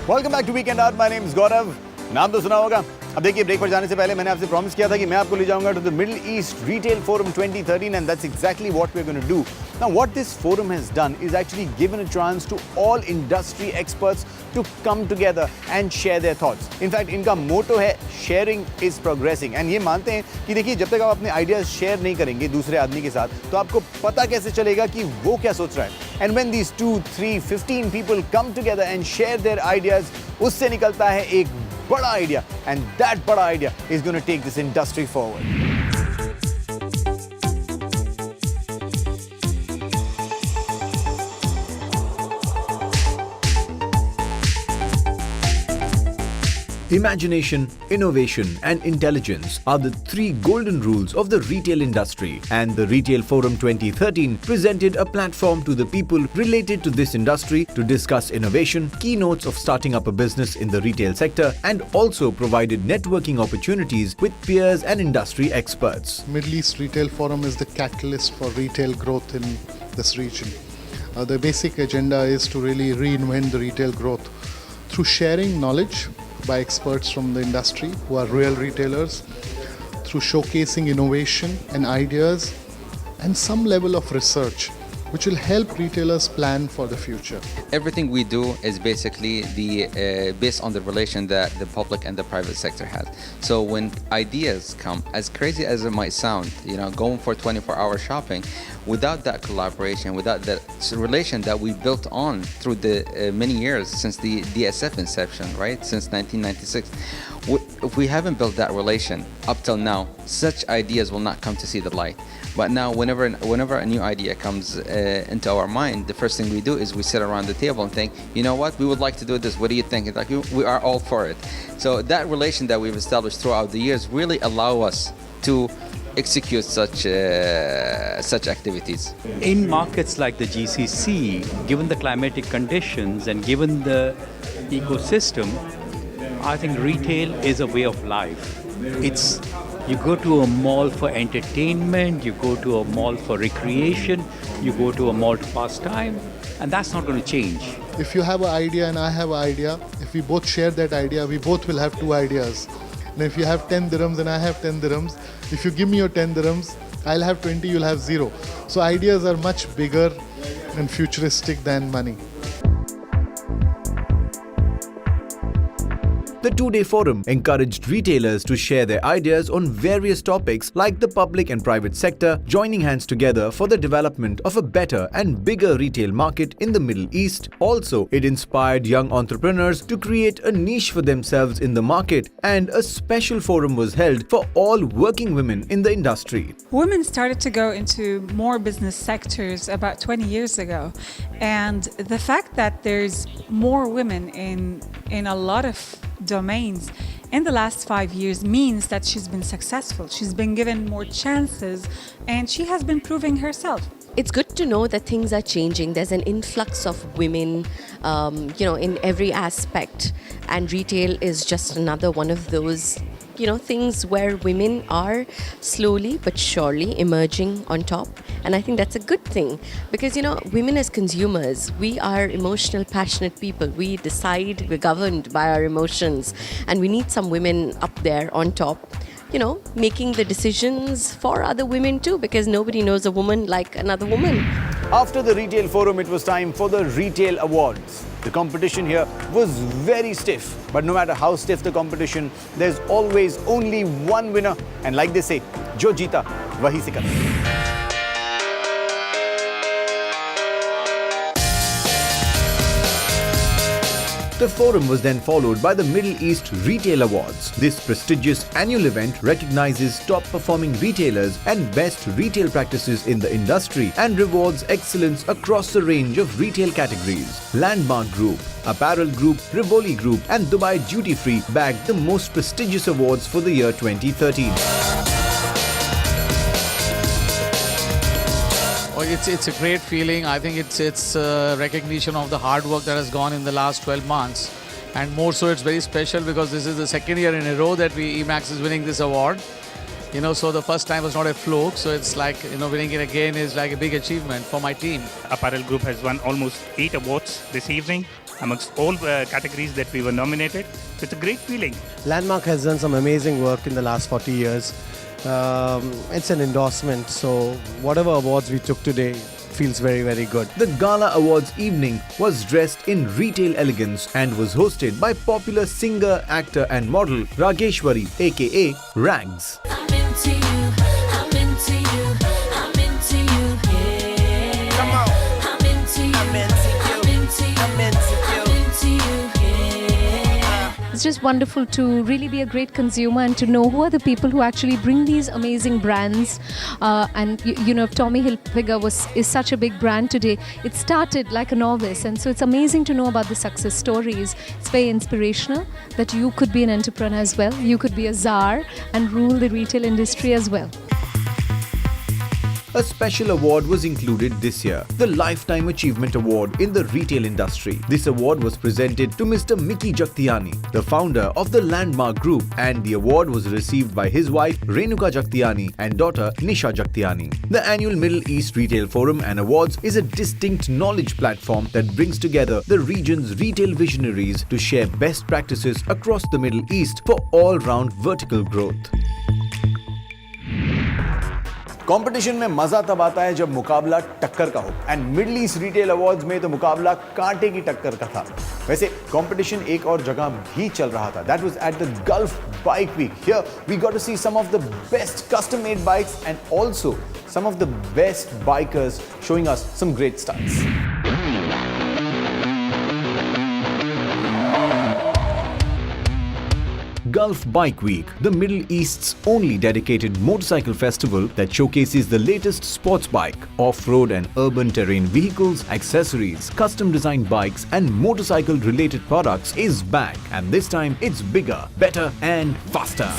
Welcome back to weekend out. My name is Gaurav. नाम तो सुना होगा। अब देखिए, ब्रेक पर जाने से पहले मैंने आपसे प्रॉमिस किया था कि मैं आपको ले जाऊंगा to the Middle East retail forum 2013 and that's exactly what we're going to do. Now what this forum has done is actually given a chance to all industry experts to come together and share their thoughts. In fact, इनका मोटो है sharing is progressing and ये मानते हैं कि देखिए, जब तक आप अपने आइडियाज शेयर नहीं करेंगे दूसरे आदमी के साथ तो आपको पता कैसे चलेगा कि वो क्या सोच रहा है. And when these 2, 3, 15 people come together and share their ideas, उससे निकलता है एक बड़ा आइडिया and that बड़ा idea is going to take this industry forward. Imagination, innovation and intelligence are the three golden rules of the retail industry, and the Retail Forum 2013 presented a platform to the people related to this industry to discuss innovation, keynotes of starting up a business in the retail sector, and also provided networking opportunities with peers and industry experts. Middle East Retail Forum is the catalyst for retail growth in this region. The basic agenda is to really reinvent the retail growth through sharing knowledge by experts from the industry who are real retailers, through showcasing innovation and ideas and some level of research which will help retailers plan for the future. Everything we do is basically based on the relation that the public and the private sector has. So when ideas come, as crazy as it might sound, going for 24-hour shopping, without that collaboration, without that relation that we built on through the many years since the DSF inception, right, since 1996, if we haven't built that relation up till now, such ideas will not come to see the light. But now, whenever a new idea comes into our mind, the first thing we do is we sit around the table and think, you know what, we would like to do this. What do you think? It's like we are all for it. So that relation that we've established throughout the years really allow us to execute such activities. In markets like the GCC, given the climatic conditions and given the ecosystem, I think retail is a way of life. You go to a mall for entertainment, you go to a mall for recreation, you go to a mall to pass time, and that's not going to change. If you have an idea and I have an idea, if we both share that idea, we both will have two ideas. And if you have 10 dirhams and I have 10 dirhams, if you give me your 10 dirhams, I'll have 20, you'll have 0. So ideas are much bigger and futuristic than money. The two-day forum encouraged retailers to share their ideas on various topics like the public and private sector joining hands together for the development of a better and bigger retail market in the Middle East. Also, it inspired young entrepreneurs to create a niche for themselves in the market, and a special forum was held for all working women in the industry. Women started to go into more business sectors about 20 years ago, and the fact that there's more women in a lot of domains in the last 5 years means that she's been successful. She's been given more chances and she has been proving herself. It's good to know that things are changing. There's an influx of women, in every aspect, and retail is just another one of those things where women are slowly but surely emerging on top. And I think that's a good thing because, women as consumers, we are emotional, passionate people. We decide, we're governed by our emotions, and we need some women up there on top, making the decisions for other women too, because nobody knows a woman like another woman. After the Retail Forum, it was time for the Retail Awards. The competition here was very stiff, but no matter how stiff the competition, there's always only one winner, and like they say, jo jeeta wahi sikar. The forum was then followed by the Middle East Retail Awards. This prestigious annual event recognizes top-performing retailers and best retail practices in the industry and rewards excellence across a range of retail categories. Landmark Group, Apparel Group, Rivoli Group and Dubai Duty Free bagged the most prestigious awards for the year 2013. It's a great feeling. I think it's recognition of the hard work that has gone in the last 12 months. And more so, it's very special because this is the second year in a row that Emax is winning this award. So the first time was not a fluke. So it's like, winning it again is like a big achievement for my team. Apparel Group has won almost 8 awards this evening. amongst all categories that we were nominated. So it's a great feeling. Landmark has done some amazing work in the last 40 years. It's an endorsement, so whatever awards we took today feels very, very good. The Gala Awards evening was dressed in retail elegance and was hosted by popular singer, actor and model Rageshwari aka Rags. I'm into you, I'm into you, I'm into you, yeah. Come on. I'm into you, I'm into you, I'm into you, I'm into you, yeah. It's just wonderful to really be a great consumer and to know who are the people who actually bring these amazing brands. And you know, if Tommy Hilfiger is such a big brand today, it started like a novice, and so it's amazing to know about the success stories. It's very inspirational that you could be an entrepreneur as well. You could be a czar and rule the retail industry as well. A special award was included this year, the Lifetime Achievement Award in the retail industry. This award was presented to Mr. Mickey Jagtiani, the founder of the Landmark Group, and the award was received by his wife Renuka Jagtiani and daughter Nisha Jagtiani. The annual Middle East Retail Forum and Awards is a distinct knowledge platform that brings together the region's retail visionaries to share best practices across the Middle East for all-round vertical growth. Competition में मजा तब आता है जब मुकाबला टक्कर का हो, and middle East retail awards में तो मुकाबला कांटे की टक्कर का था. वैसे कंपटीशन एक और जगह भी चल रहा था. That was at the Gulf Bike Week. Here we got to see some of the best custom made bikes and also some of the best bikers showing us some great stunts. Gulf Bike Week, the Middle East's only dedicated motorcycle festival that showcases the latest sports bike, off-road and urban terrain vehicles, accessories, custom-designed bikes and motorcycle-related products is back, and this time it's bigger, better and faster.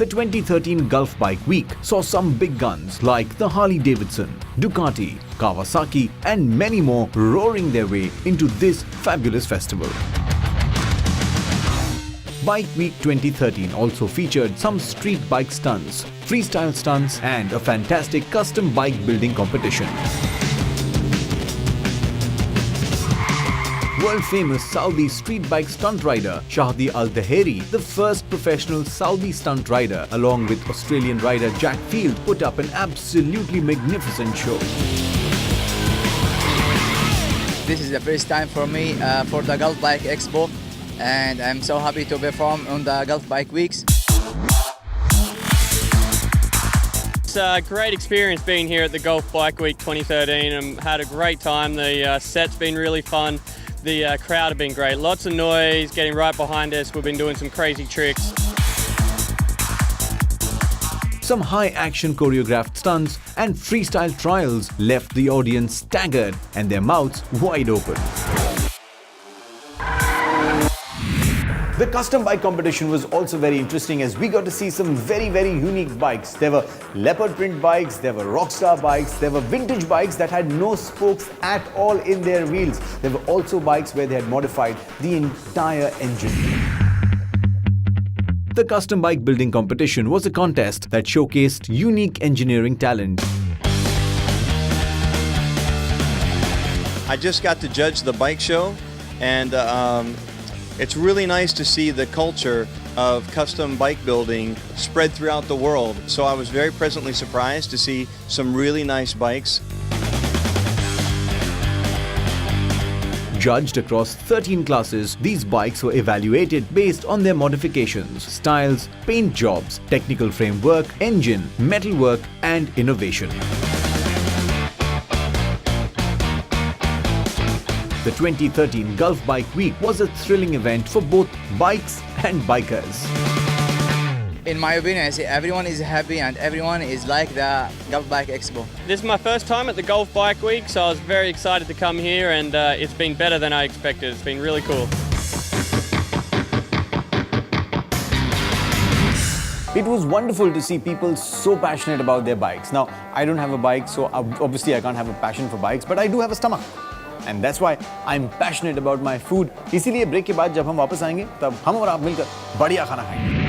The 2013 Gulf Bike Week saw some big guns like the Harley-Davidson, Ducati, Kawasaki and many more roaring their way into this fabulous festival. Bike Week 2013 also featured some street bike stunts, freestyle stunts and a fantastic custom bike building competition. World-famous Saudi street bike stunt rider Shahdi Al-Daheri, the first professional Saudi stunt rider, along with Australian rider Jack Field, put up an absolutely magnificent show. This is the first time for me for the Gulf Bike Expo, and I'm so happy to perform on the Gulf Bike Weeks. It's a great experience being here at the Gulf Bike Week 2013. I've had a great time. The set's been really fun. The crowd have been great. Lots of noise, getting right behind us. We've been doing some crazy tricks. Some high-action choreographed stunts and freestyle trials left the audience staggered and their mouths wide open. The custom bike competition was also very interesting as we got to see some very, very unique bikes. There were leopard print bikes, there were rockstar bikes, there were vintage bikes that had no spokes at all in their wheels. There were also bikes where they had modified the entire engine. The custom bike building competition was a contest that showcased unique engineering talent. I just got to judge the bike show, and it's really nice to see the culture of custom bike building spread throughout the world. So I was very pleasantly surprised to see some really nice bikes. Judged across 13 classes, these bikes were evaluated based on their modifications, styles, paint jobs, technical framework, engine, metalwork and innovation. The 2013 Gulf Bike Week was a thrilling event for both bikes and bikers. In my opinion, I say everyone is happy and everyone is like the Gulf Bike Expo. This is my first time at the Gulf Bike Week, so I was very excited to come here, and it's been better than I expected. It's been really cool. It was wonderful to see people so passionate about their bikes. Now, I don't have a bike, so obviously I can't have a passion for bikes, but I do have a stomach. And that's why I'm passionate about my food. इसीलिए break के बाद जब हम वापस आएंगे तब हम और आप मिलकर बढ़िया खाना खाएंगे.